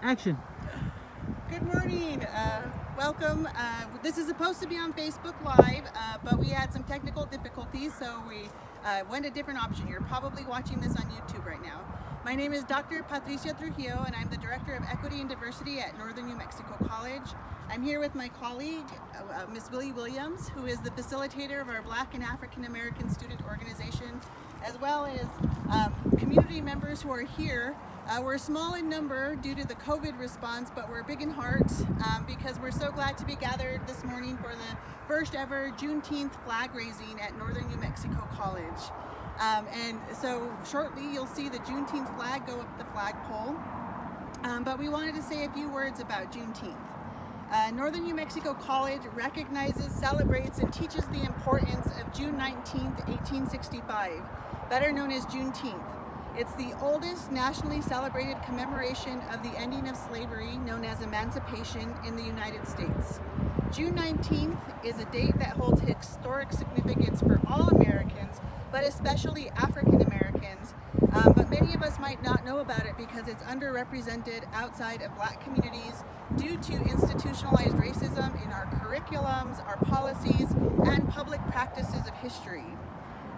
Action. Good morning. Welcome. This is supposed to be on Facebook Live, but we had some technical difficulties, so we went a different option. You're probably watching this on YouTube right now. My name is Dr. Patricia Trujillo, and I'm the Director of Equity and Diversity at Northern New Mexico College. I'm here with my colleague, Ms. Willie Williams, who is the facilitator of our Black and African American student organization, as well as community members who are here. We're small in number due to the COVID response, but we're big in heart because we're so glad to be gathered this morning for the first ever Juneteenth flag raising at Northern New Mexico College. And so shortly you'll see the Juneteenth flag go up the flagpole, but we wanted to say a few words about Juneteenth. Northern New Mexico College recognizes, celebrates, and teaches the importance of June 19th, 1865, better known as Juneteenth. It's the oldest nationally celebrated commemoration of the ending of slavery, known as emancipation, in the United States. June 19th is a date that holds historic significance for all Americans, but especially African Americans. But many of us might not know about it because it's underrepresented outside of Black communities due to institutionalized racism in our curriculums, our policies, and public practices of history.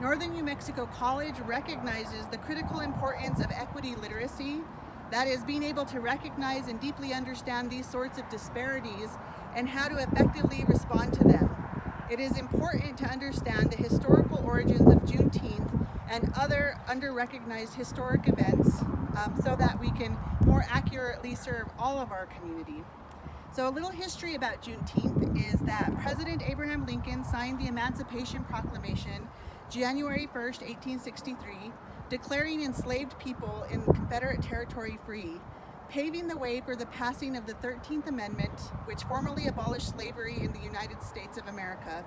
Northern New Mexico College recognizes the critical importance of equity literacy, that is, being able to recognize and deeply understand these sorts of disparities and how to effectively respond to them. It is important to understand the historical origins of Juneteenth and other under-recognized historic events so that we can more accurately serve all of our community. So a little history about Juneteenth is that President Abraham Lincoln signed the Emancipation Proclamation January 1st, 1863, declaring enslaved people in Confederate territory free, paving the way for the passing of the 13th Amendment, which formally abolished slavery in the United States of America.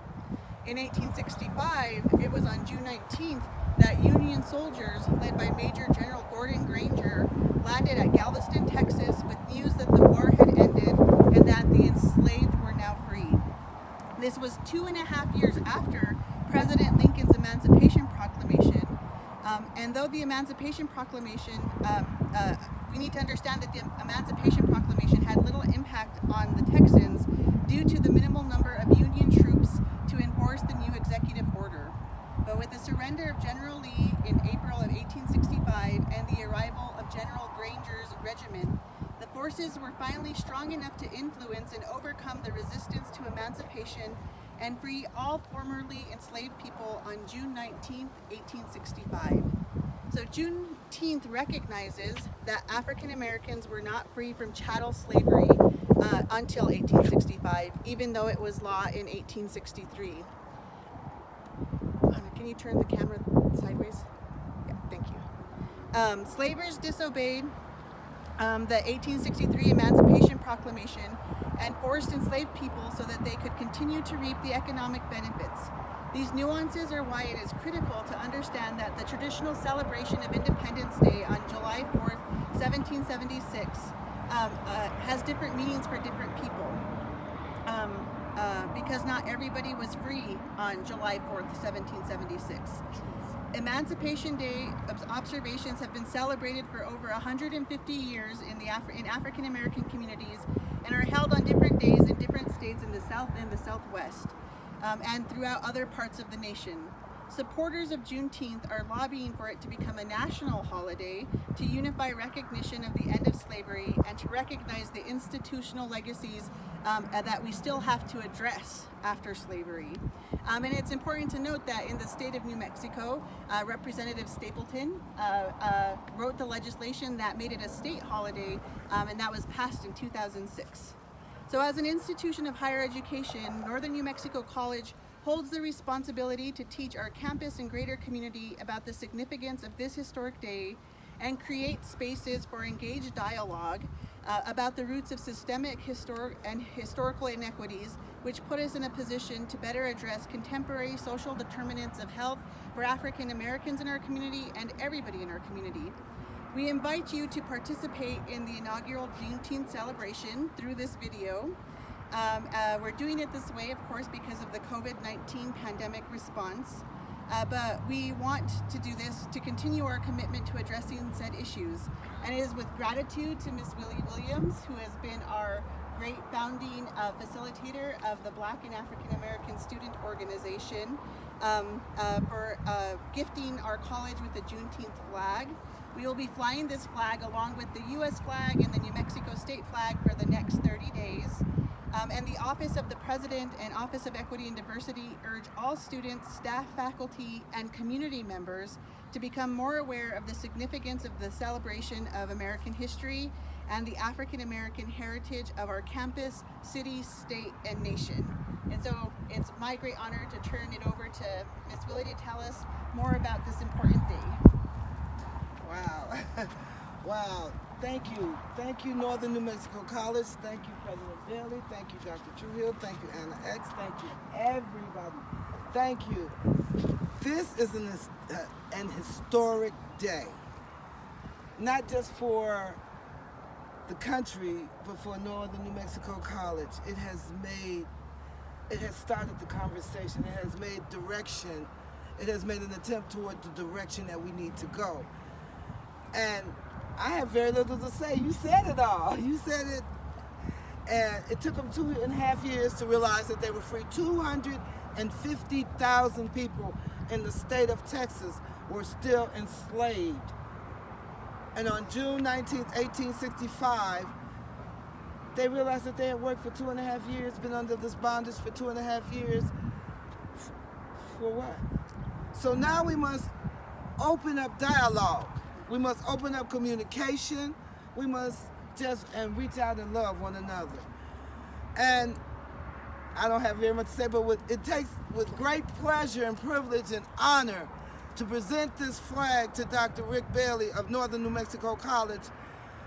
In 1865, it was on June 19th that Union soldiers, led by Major General Gordon Granger, landed at Galveston, Texas, with news that the war had ended and that the enslaved were now free. This was 2.5 years after President Lincoln's Emancipation Proclamation. And though the Emancipation Proclamation, we need to understand that the Emancipation Proclamation had little impact on the Texans due to the minimal number of Union troops to enforce the new executive order. But with the surrender of General Lee in April of 1865 and the arrival of General Granger's regiment, the forces were finally strong enough to influence and overcome the resistance to emancipation and free all formerly enslaved people on June 19, 1865. So Juneteenth recognizes that African Americans were not free from chattel slavery until 1865, even though it was law in 1863. Can you turn the camera sideways? Yeah, thank you. Slavers disobeyed the 1863 Emancipation Proclamation and forced enslaved people so that they could continue to reap the economic benefits. These nuances are why it is critical to understand that the traditional celebration of Independence Day on July 4th, 1776 has different meanings for different people. Because not everybody was free on July 4th, 1776. Emancipation Day observations have been celebrated for over 150 years in African American communities and are held on different days in different states in the South and the Southwest, and throughout other parts of the nation. Supporters of Juneteenth are lobbying for it to become a national holiday to unify recognition of the end of slavery and to recognize the institutional legacies that we still have to address after slavery. And it's important to note that in the state of New Mexico, Representative Stapleton wrote the legislation that made it a state holiday, and that was passed in 2006. So as an institution of higher education, Northern New Mexico College holds the responsibility to teach our campus and greater community about the significance of this historic day and create spaces for engaged dialogue about the roots of systemic historical inequities, which put us in a position to better address contemporary social determinants of health for African Americans in our community and everybody in our community. We invite you to participate in the inaugural Juneteenth celebration through this video. We're doing it this way, of course, because of the COVID-19 pandemic response. But we want to do this to continue our commitment to addressing said issues. And it is with gratitude to Ms. Willie Williams, who has been our great founding facilitator of the Black and African American Student Organization, for gifting our college with the Juneteenth flag. We will be flying this flag along with the U.S. flag and the New Mexico state flag for the next 30 days. And the Office of the President and Office of Equity and Diversity urge all students, staff, faculty, and community members to become more aware of the significance of the celebration of American history and the African American heritage of our campus, city, state, and nation. And so it's my great honor to turn it over to Ms. Willie to tell us more about this important day. Wow. Wow. Thank you. Thank you, Northern New Mexico College. Thank you, President Bailey. Thank you, Dr. Trujillo. Thank you, Anna X. Thank you, everybody. Thank you. This is an historic day, not just for the country, but for Northern New Mexico College. It has started the conversation. It has made direction. It has made an attempt toward the direction that we need to go. And I have very little to say. You said it all. You said it. And it took them 2.5 years to realize that they were free. 250,000 people in the state of Texas were still enslaved. And on June 19, 1865, they realized that they had worked for 2.5 years, been under this bondage for 2.5 years. For what? So now we must open up dialogue. We must open up communication. We must and reach out and love one another. And I don't have very much to say, but it takes with great pleasure and privilege and honor to present this flag to Dr. Rick Bailey of Northern New Mexico College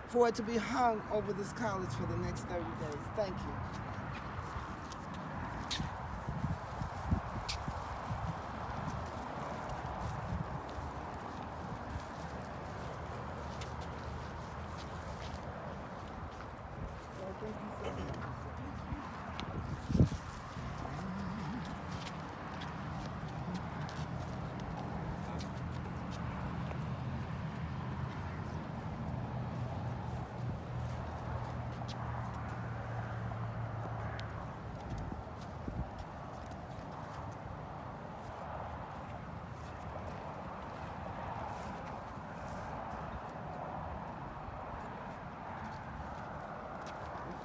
for it to be hung over this college for the next 30 days. Thank you.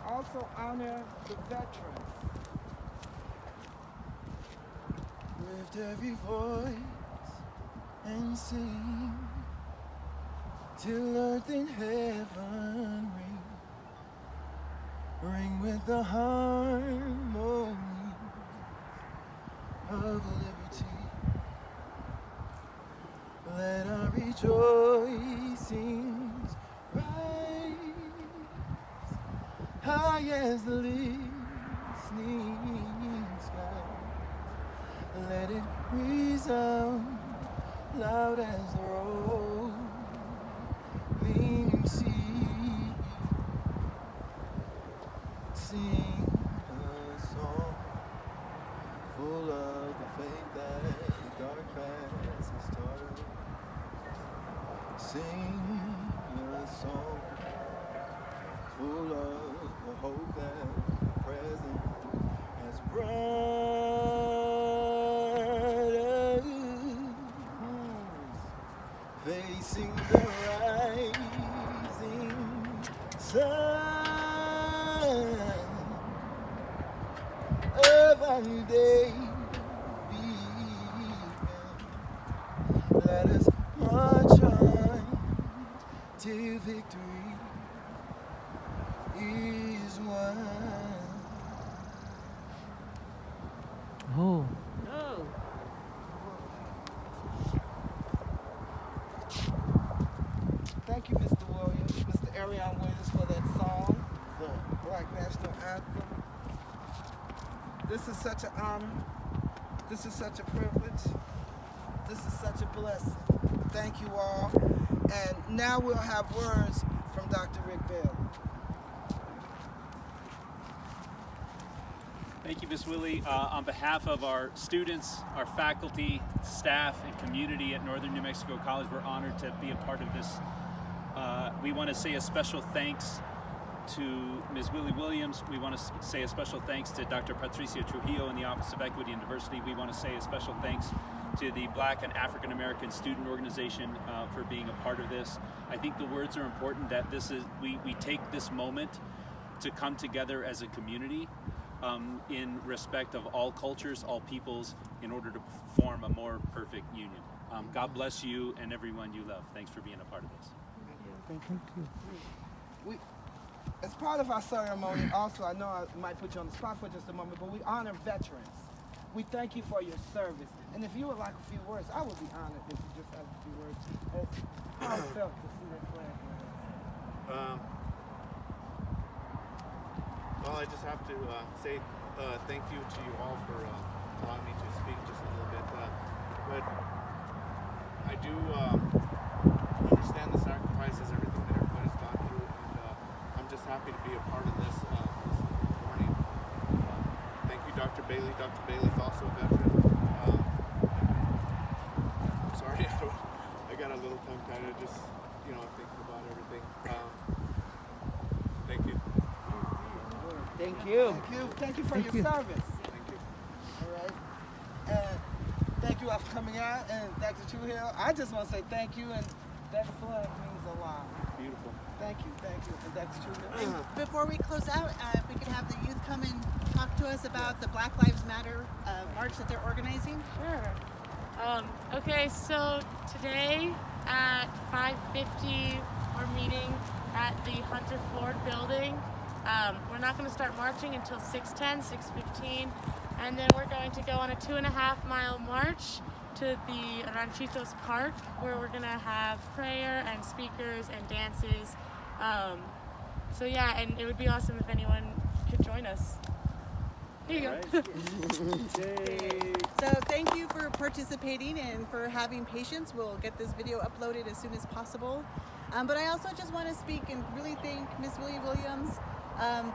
Also honor the veterans. Lift every voice and sing till earth and heaven ring with the harmony of liberty. Let our rejoicings rise high as the listening skies. Let it resound loud as the rolling sea. Sing a song full of the faith that dark past has taught us. Sing a song full of the hope that the present has brought us. Facing the rising sun of a new day began. Let us march on till victory is won. Oh. Oh. Thank you, Mr. Williams, Mr. Arion Williams, for that song, the Black National Anthem. This is such an honor. This is such a privilege. This is such a blessing. Thank you all. And now we'll have words from Dr. Rick Bailey. Thank you, Ms. Willie. On behalf of our students, our faculty, staff, and community at Northern New Mexico College, we're honored to be a part of this. We want to say a special thanks to Ms. Willie Williams. We want to say a special thanks to Dr. Patricia Trujillo in the Office of Equity and Diversity. We want to say a special thanks to the Black and African American Student Organization for being a part of this. I think the words are important, that this is we take this moment to come together as a community in respect of all cultures, all peoples, in order to form a more perfect union. God bless you and everyone you love. Thanks for being a part of this. Thank you. We, as part of our ceremony, also, I know I might put you on the spot for just a moment, but we honor veterans. We thank you for your service. And if you would like a few words, I would be honored if you just had a few words. It's how it felt to see that flag. Well, I just have to say thank you to you all for allowing me to speak just a little bit. But I do understand the sacrifices, everything that everybody's gone through, and I'm just happy to be a part of this morning. Thank you, Dr. Bailey. Dr. Bailey's also a veteran. I'm sorry, I got a little tongue-tied. I just, thinking about everything. Thank you. Thank you. Thank you for your service. Thank you. All right. And thank you all for coming out. And Dr. Trujillo, I just want to say thank you. And that flag means a lot. Beautiful. Thank you. And Dr. Trujillo. And before we close out, if we could have the youth come and talk to us about the Black Lives Matter march that they're organizing. Sure. Okay, so today at 5:50, we're meeting at the Hunter Ford building. We're not going to start marching until 6:10, 6:15, and then we're going to go on a 2.5-mile march to the Ranchitos Park, where we're going to have prayer and speakers and dances. So yeah, and it would be awesome if anyone could join us. Here you go. So thank you for participating and for having patience. We'll get this video uploaded as soon as possible. But I also just want to speak and really thank Ms. Willie Williams.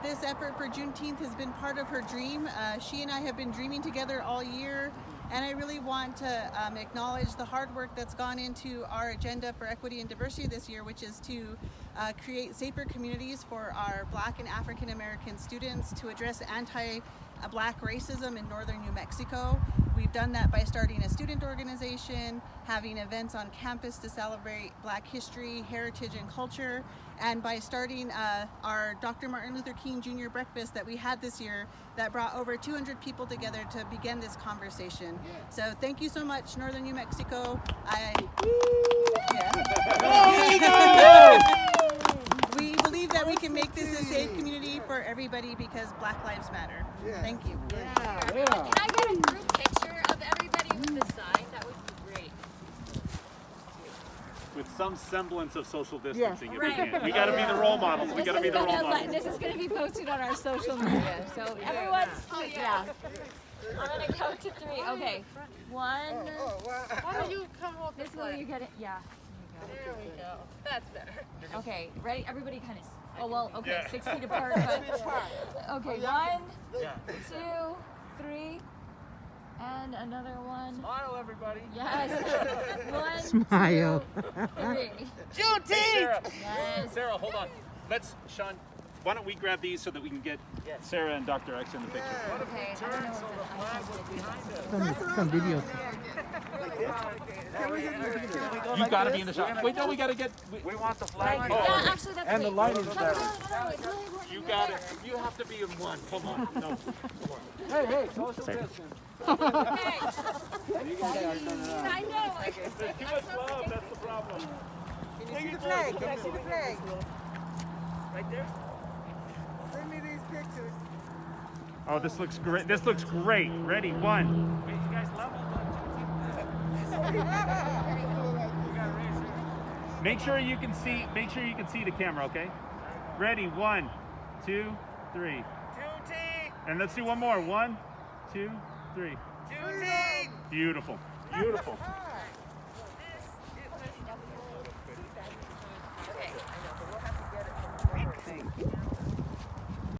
This effort for Juneteenth has been part of her dream. She and I have been dreaming together all year, and I really want to acknowledge the hard work that's gone into our agenda for equity and diversity this year, which is to create safer communities for our Black and African American students, to address anti-Black racism in northern New Mexico. We've done that by starting a student organization, having events on campus to celebrate Black history, heritage, and culture, and by starting our Dr. Martin Luther King Jr. breakfast that we had this year that brought over 200 people together to begin this conversation. So thank you so much, Northern New Mexico. We believe that we can make this a safe community for everybody because Black Lives Matter. Thank you. Can I get a group picture of everybody with the sign? That would be great. With some semblance of social distancing, Yes. if we Right. can. We got to be the role models. We got to be the role models. This is going to be posted on our social media. So everyone's, yeah. I'm going to count to 3. Okay. 1. Why don't you come hold This way you get it. Yeah. There we go. That's better. Okay. Ready? Everybody kind of. Oh well. Okay. 6 feet apart. But, okay. 1, 2, 3. And another one. Smile, everybody. Yes. 1, Smile. 2, 3. Sarah, Yes. Sarah, hold on. Sean, why don't we grab these so that we can get Sarah and Dr. X in the picture? Okay. I don't know if Some video. You got to be in the shot. Wait, no, we got to get. We want the flag. Yeah, actually, that's And the great. lighting's No, better. it's really important. You got it. You have to be in one. Come on. No. Hey, social distance. Okay. I know. Too much love. That's the problem. Can you see the flag? Can I see the flag? Right there. Send me these pictures. Oh, this looks great. This looks great. Ready? 1. Wait, you guys level? Make sure you can see. Make sure you can see the camera. Okay. Ready? 1, 2, 3. Juneteenth! And let's do one more. 1, 2, 3. Juneteenth! Beautiful. Beautiful. Okay.